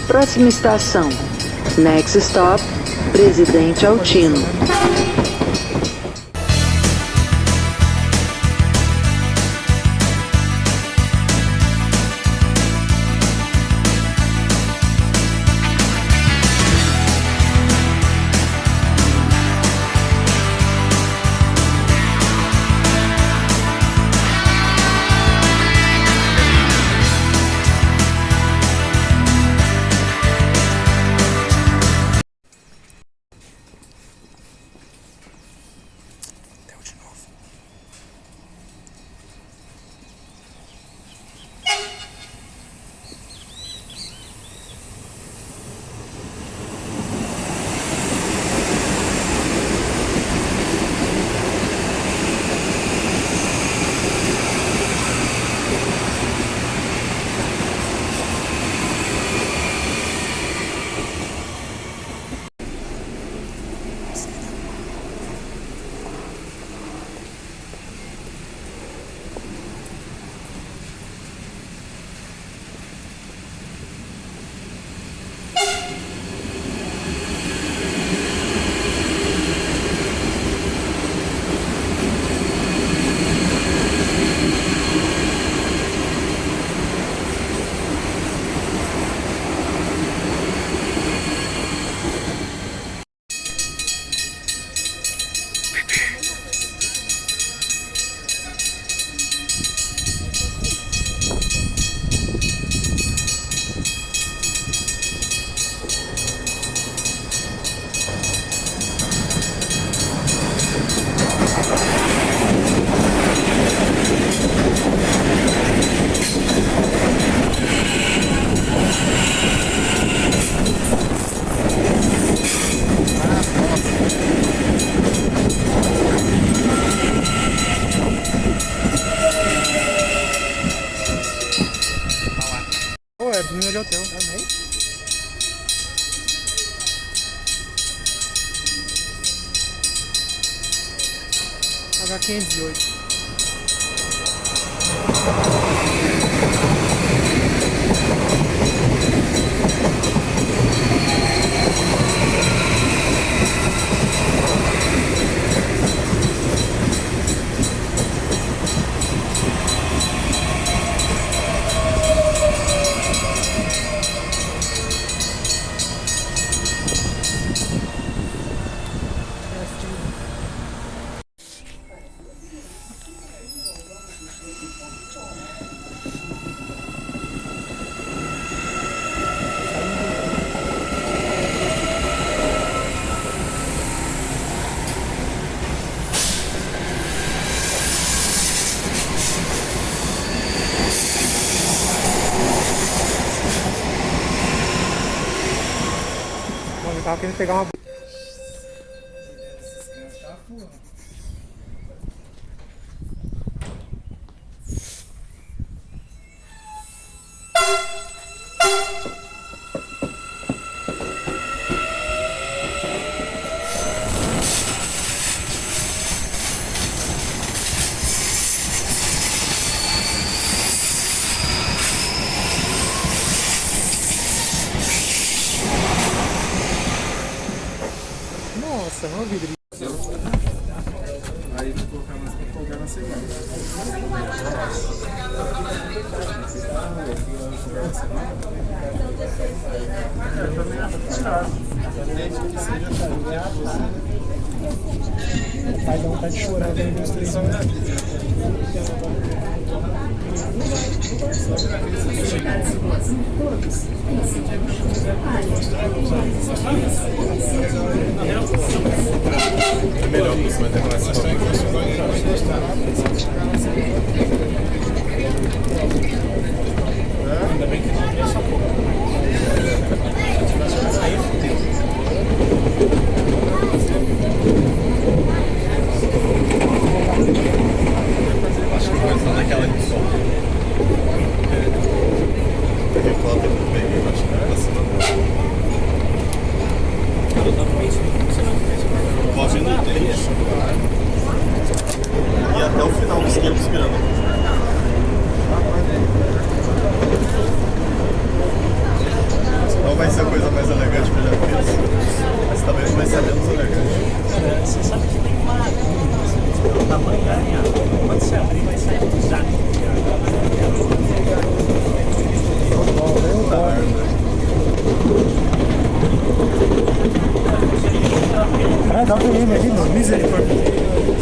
Próxima estação. Next stop, Presidente Altino. Linha de hotel também. H508. Eu tava querendo pegar uma... Nossa, não vidro. Aí vou colocar mais pra folgar na segunda. O pai dá vontade de chorar vendo os três minutos. É melhor que você vai ter relação ainda bem que não tem essa porra. Acho que vai estar naquela de som. Recota que eu peguei, acho que vai passar pode não ter isso. E até o final dos 500 gramas. não vai ser a coisa mais elegante que eu já fiz, mas talvez vai ser menos elegante. Você sabe que tem uma tamanha. Quando você abrir, vai sair um saco. Dá pra ele ali, mano. Misericórdia.